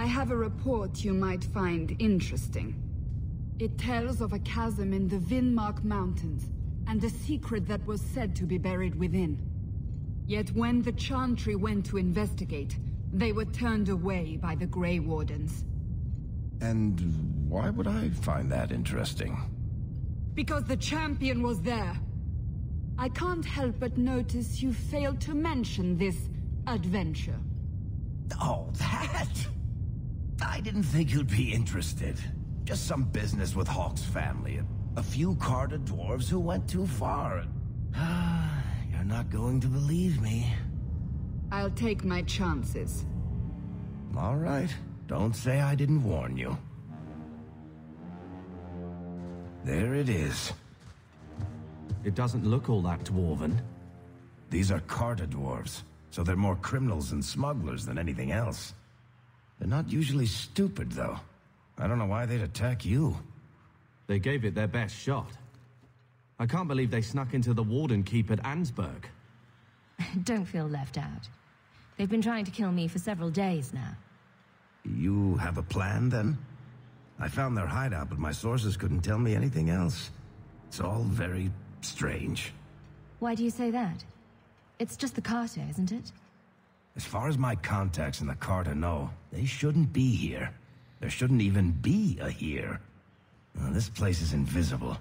I have a report you might find interesting. It tells of a chasm in the FemHawke Mountains, and a secret that was said to be buried within. Yet when the Chantry went to investigate, they were turned away by the Grey Wardens. And why would I find that interesting? Because the champion was there. I can't help but notice you failed to mention this adventure. Oh, that? I didn't think you'd be interested. Just some business with Hawke's family. A few Carta dwarves who went too far. You're not going to believe me. I'll take my chances. All right. Don't say I didn't warn you. There it is. It doesn't look all that dwarven. These are Carta dwarves, so they're more criminals and smugglers than anything else. They're not usually stupid, though. I don't know why they'd attack you. They gave it their best shot. I can't believe they snuck into the Warden Keep at Ansburg. Don't feel left out. They've been trying to kill me for several days now. You have a plan, then? I found their hideout, but my sources couldn't tell me anything else. It's all very strange. Why do you say that? It's just the Carta, isn't it? As far as my contacts in the Carta know, they shouldn't be here. There shouldn't even be a here. This place is invisible.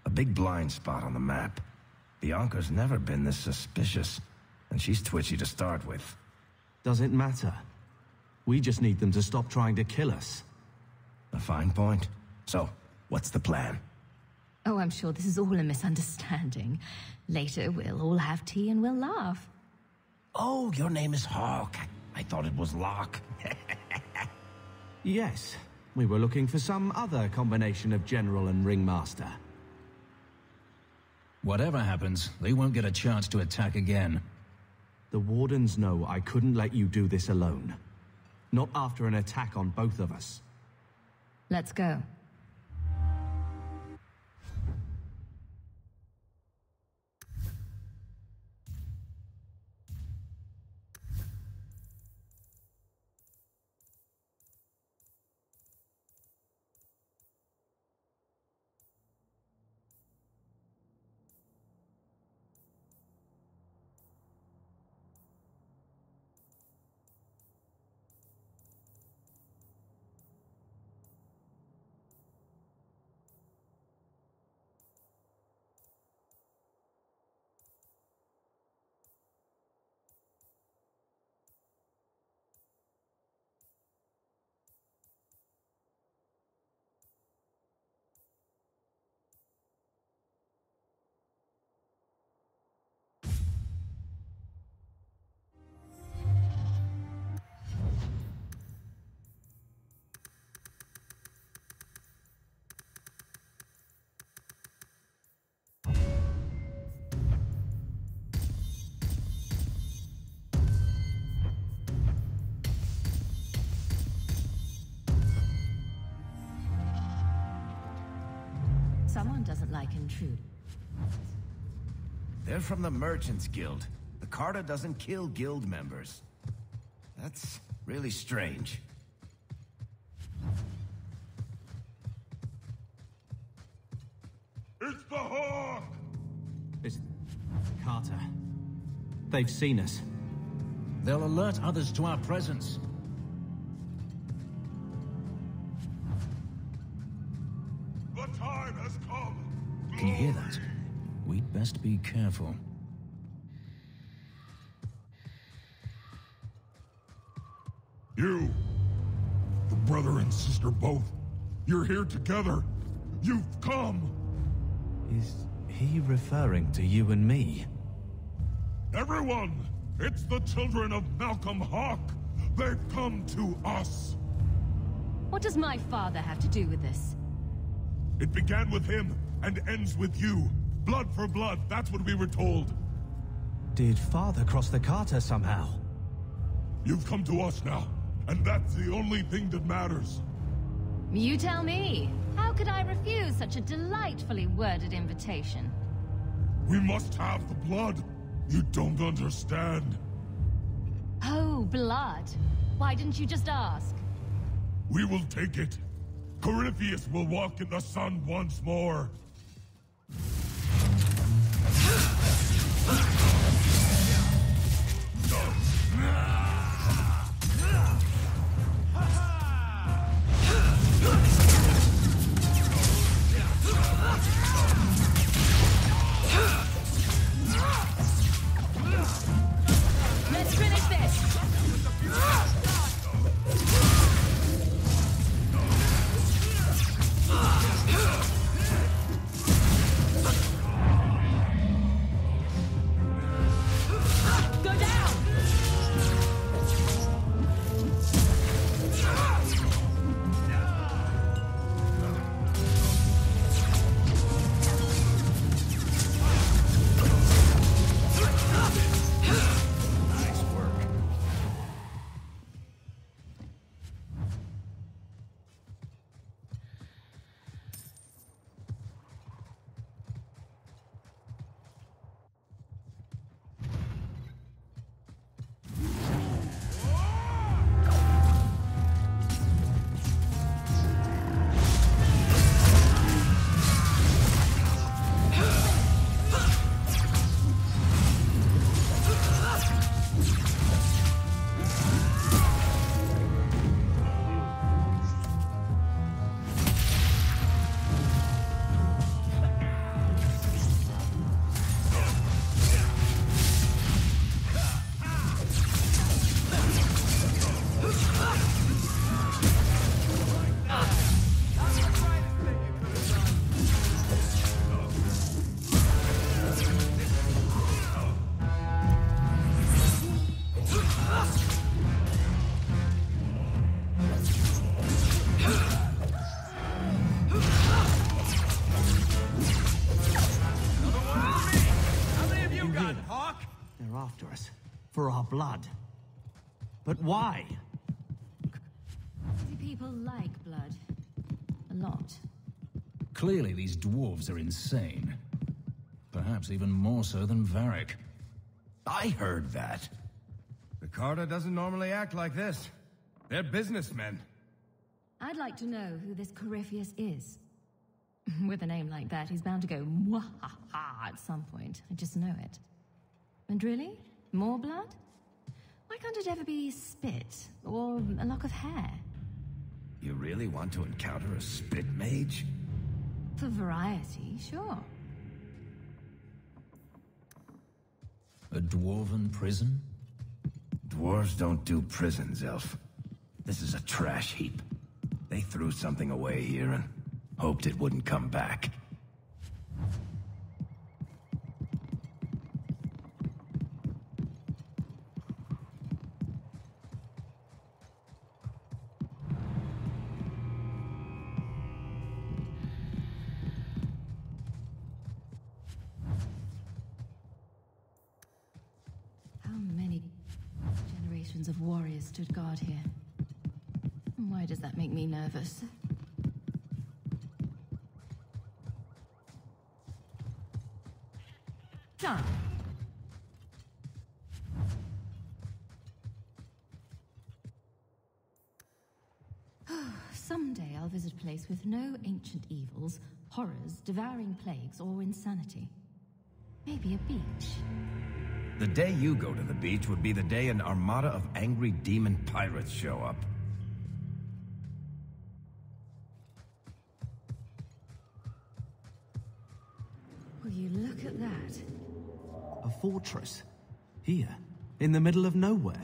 A big blind spot on the map. Bianca's never been this suspicious, and she's twitchy to start with. Does it matter? We just need them to stop trying to kill us. A fine point. So, what's the plan? Oh, I'm sure this is all a misunderstanding. Later, we'll all have tea and we'll laugh. Oh, your name is Hawke. I thought it was Locke. Yes, we were looking for some other combination of general and ringmaster. Whatever happens, they won't get a chance to attack again. The Wardens know I couldn't let you do this alone. Not after an attack on both of us. Let's go. Someone doesn't like intrude. They're from the Merchants Guild. The Carta doesn't kill guild members. That's really strange. It's the Hawk! It's Carter. They've seen us. They'll alert others to our presence. The time has come! Can you hear that? We'd best be careful. You, the brother and sister both, you're here together. You've come! Is he referring to you and me? Everyone! It's the children of Malcolm Hawke! They've come to us! What does my father have to do with this? It began with him, and ends with you. Blood for blood, that's what we were told. Did Father cross the Carta somehow? You've come to us now, and that's the only thing that matters. You tell me. How could I refuse such a delightfully worded invitation? We must have the blood. You don't understand. Oh, blood. Why didn't you just ask? We will take it. Corypheus will walk in the sun once more. Let's finish this! Go down! Nice work. They're after us. For our blood. But why? Do people like blood? A lot. Clearly these dwarves are insane. Perhaps even more so than Varric. I heard that. The Carta doesn't normally act like this. They're businessmen. I'd like to know who this Corypheus is. With a name like that, he's bound to go mwahaha at some point. I just know it. And really? More blood? Why can't it ever be spit or a lock of hair? You really want to encounter a spit-mage? For variety, sure. A dwarven prison? Dwarves don't do prisons, Elf. This is a trash heap. They threw something away here and hoped it wouldn't come back. Of warriors stood guard here. Why does that make me nervous? Done. Someday I'll visit a place with no ancient evils, horrors, devouring plagues, or insanity. Maybe a beach. The day you go to the beach would be the day an armada of angry demon pirates show up. Will you look at that? A fortress. Here. In the middle of nowhere.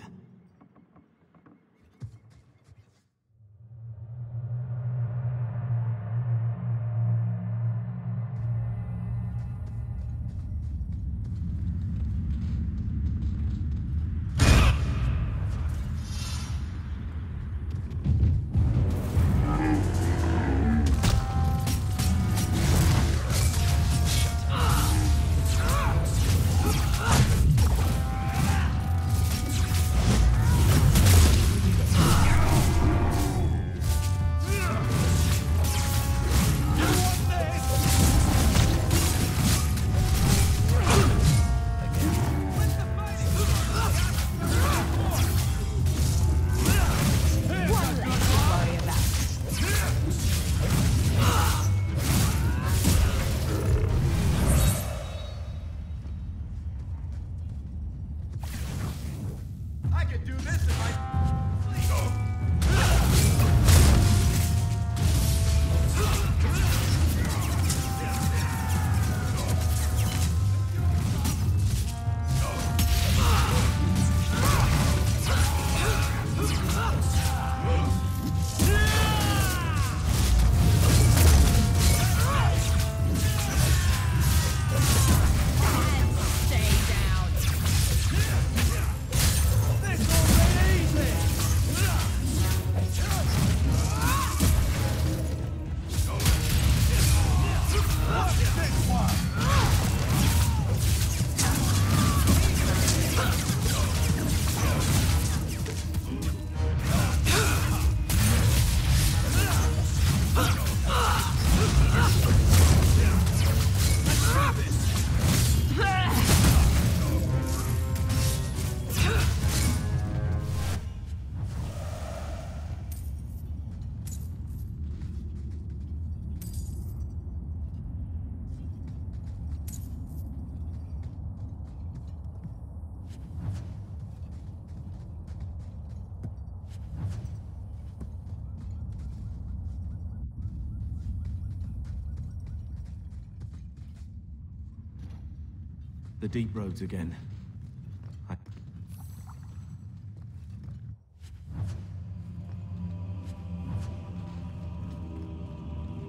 The deep roads again.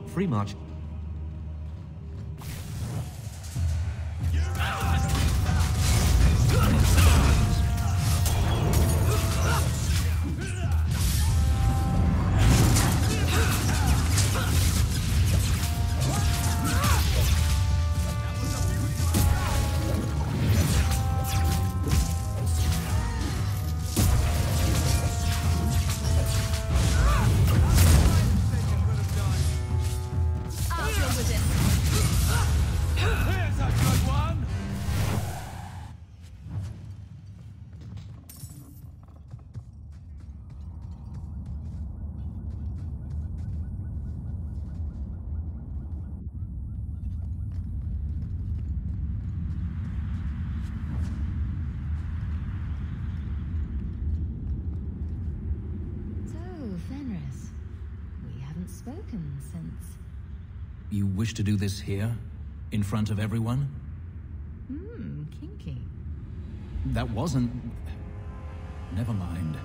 Free march. Spoken since. You wish to do this here? In front of everyone? Kinky. That wasn't... Never mind.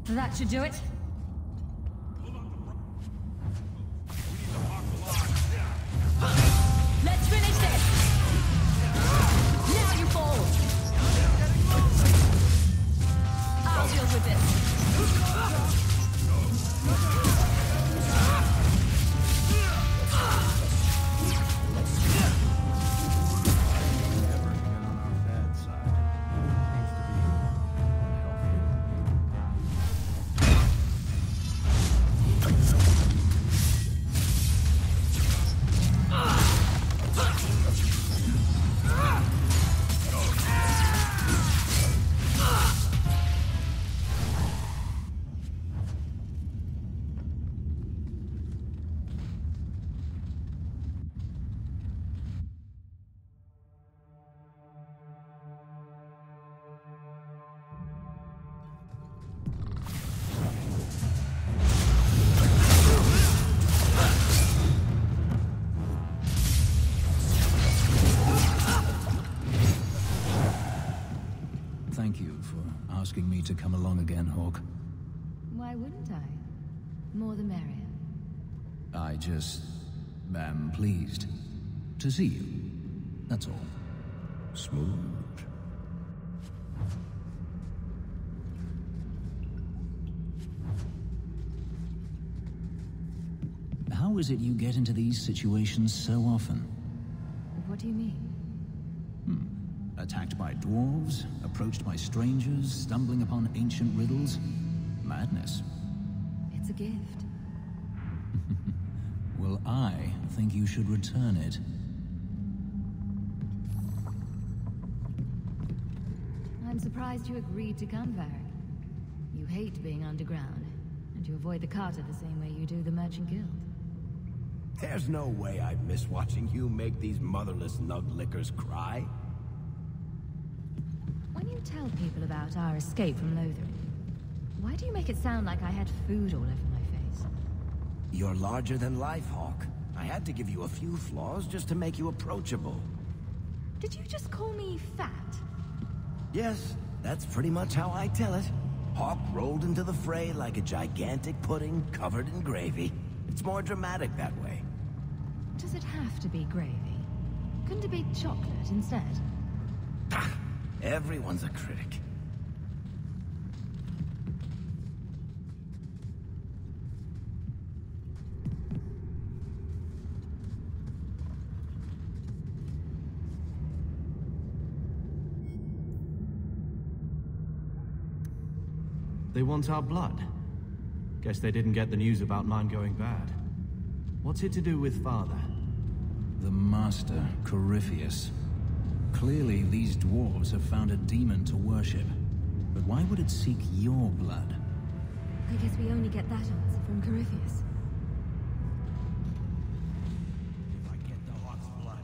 That should do it. Let's finish this! Now you fall! I'll deal with this. thank you for asking me to come along again, Hawke. Why wouldn't I? More the merrier. I just am pleased to see you. That's all. Smooth. How is it you get into these situations so often? What do you mean? Attacked by dwarves, approached by strangers, stumbling upon ancient riddles. Madness. It's a gift. Well, I think you should return it. I'm surprised you agreed to come, Varric. You hate being underground, and you avoid the Carta the same way you do the Merchant Guild. There's no way I'd miss watching you make these motherless nug-lickers cry. When you tell people about our escape from Lothering, why do you make it sound like I had food all over my face? You're larger than life, Hawke. I had to give you a few flaws just to make you approachable. Did you just call me fat? Yes, that's pretty much how I tell it. Hawke rolled into the fray like a gigantic pudding covered in gravy. It's more dramatic that way. Does it have to be gravy? Couldn't it be chocolate instead? Everyone's a critic. They want our blood. Guess they didn't get the news about mine going bad. What's it to do with Father? The Master, Corypheus. Clearly, these dwarves have found a demon to worship. But why would it seek your blood? I guess we only get that answer from Corypheus. If I get the Hawke's blood,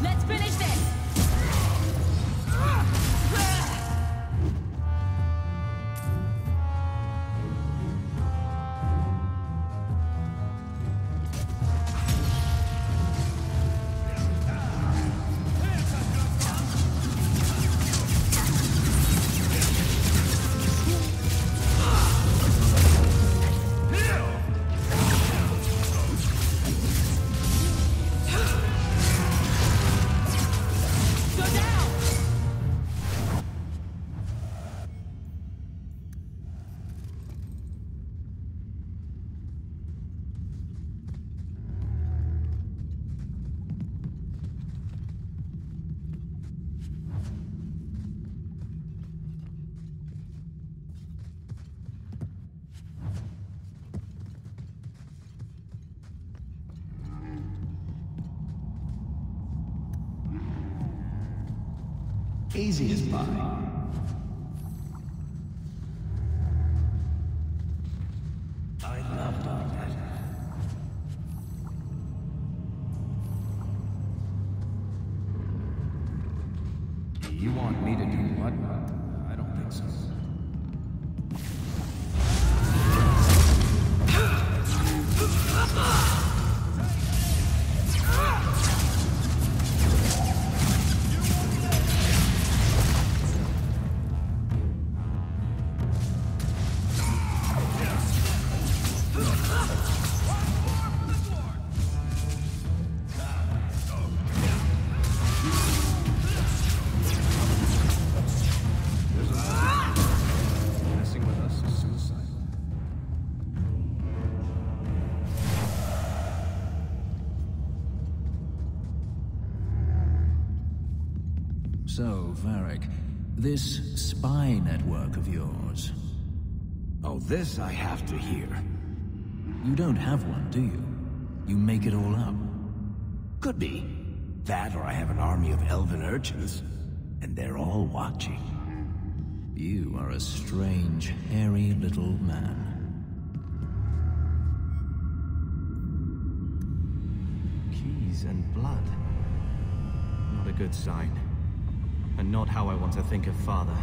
Let's finish this! easy as pie. I love doing that. You want me to do what? I don't think so. So, Varric, this spy network of yours... Oh, this I have to hear. You don't have one, do you? You make it all up. Could be. That or I have an army of elven urchins. And they're all watching. You are a strange, hairy little man. Keys and blood. Not a good sign. And not how I want to think of Father.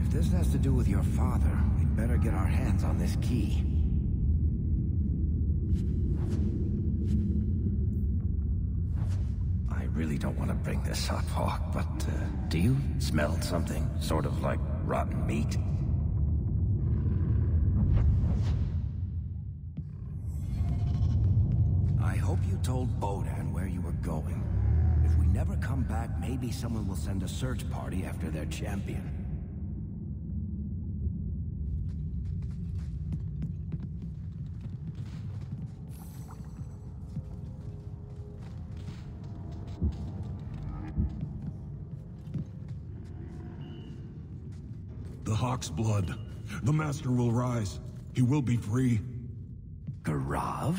If this has to do with your father, we'd better get our hands on this key. I really don't want to bring this up, Hawke, but do you smell something? Sort of like rotten meat? I hope you told Bodan where you were going. If we never come back, maybe someone will send a search party after their champion. The Hawke's blood. The Master will rise. He will be free. Garav?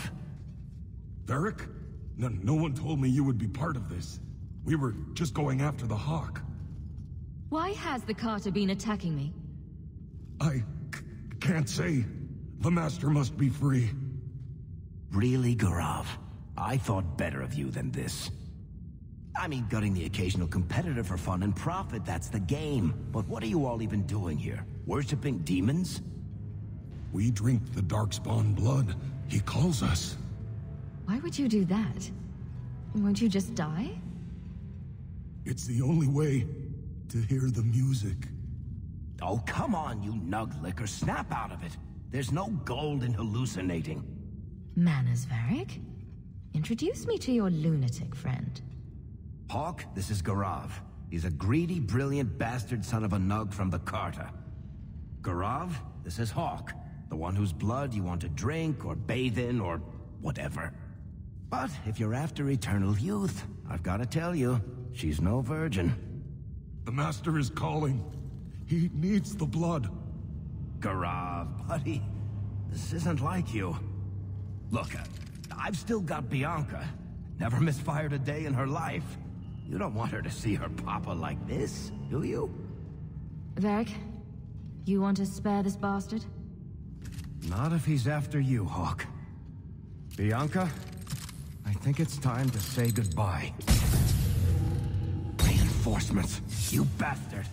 Varric? No one told me you would be part of this. We were just going after the Hawke. Why has the Carta been attacking me? I can't say. The Master must be free. Really, Garav? I thought better of you than this. I mean, gutting the occasional competitor for fun and profit, that's the game. But what are you all even doing here? Worshipping demons? We drink the Darkspawn blood. He calls us. Why would you do that? Won't you just die? It's the only way to hear the music. Oh, come on, you nug licker. Snap out of it. There's no gold in hallucinating. Manners, Varric. Introduce me to your lunatic friend. Hawke, this is Garav. He's a greedy, brilliant bastard son of a nug from the Carta. Garav, this is Hawke. The one whose blood you want to drink, or bathe in, or whatever. But if you're after eternal youth, I've got to tell you, she's no virgin. The Master is calling. He needs the blood. Garav, buddy, this isn't like you. Look, I've still got Bianca. Never misfired a day in her life. You don't want her to see her papa like this, do you? Varric, you want to spare this bastard? Not if he's after you, Hawke. Bianca, I think it's time to say goodbye. Reinforcements, you bastard!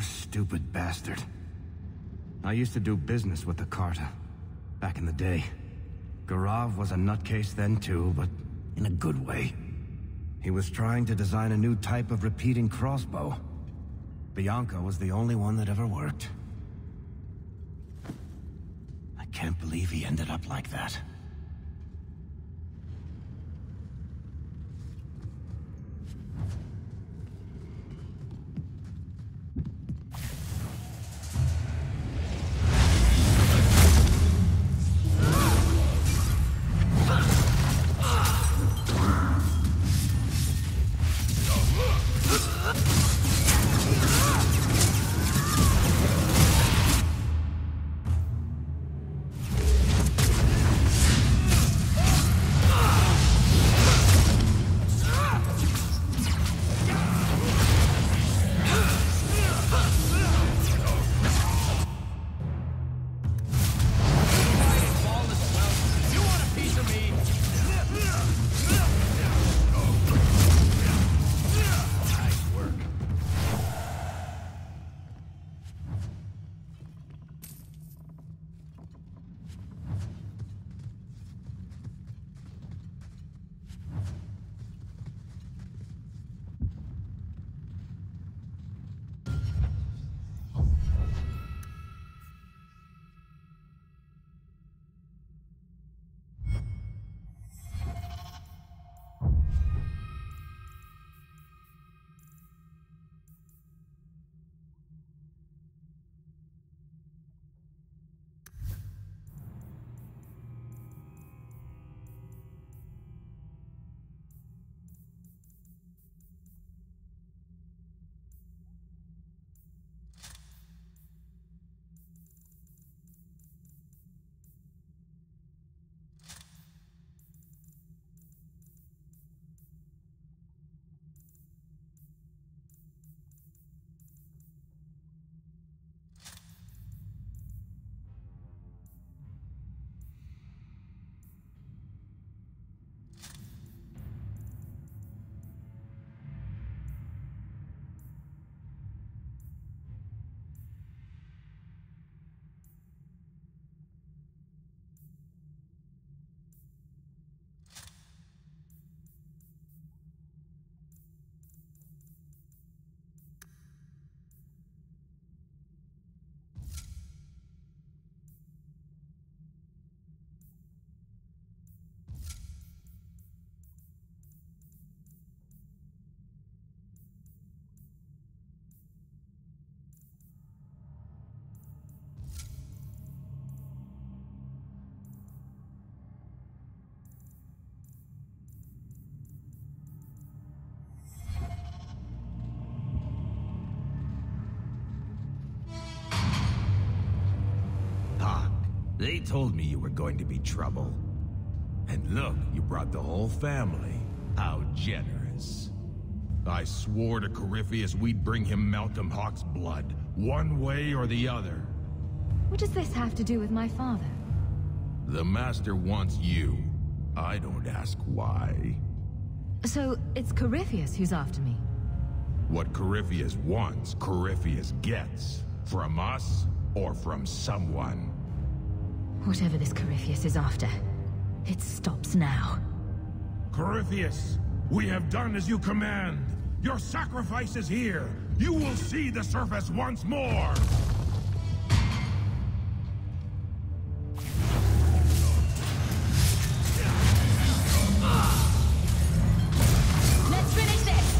Stupid bastard. I used to do business with the Carta. Back in the day. Garav was a nutcase then too, but in a good way. He was trying to design a new type of repeating crossbow. Bianca was the only one that ever worked. I can't believe he ended up like that. They told me you were going to be trouble. And look, you brought the whole family. How generous. I swore to Corypheus we'd bring him Malcolm Hawke's blood, one way or the other. What does this have to do with my father? The Master wants you. I don't ask why. So, it's Corypheus who's after me? What Corypheus wants, Corypheus gets. From us, or from someone. Whatever this Corypheus is after, it stops now. Corypheus, we have done as you command. Your sacrifice is here. You will see the surface once more. Let's finish this!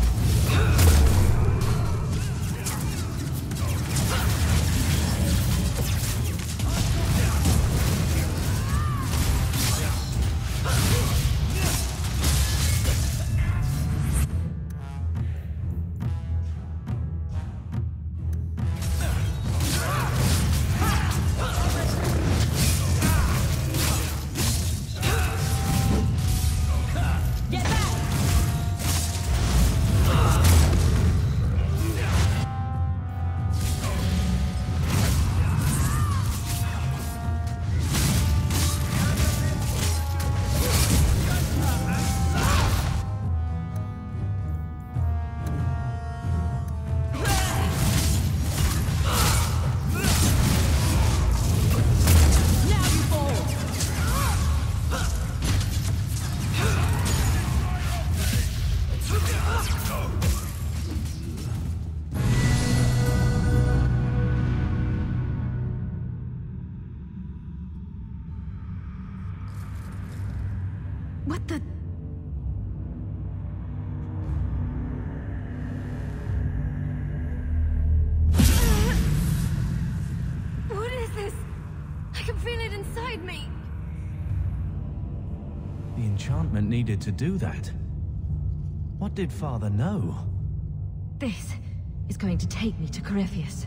What the... What is this? I can feel it inside me. The enchantment needed to do that. What did Father know? This is going to take me to Corypheus.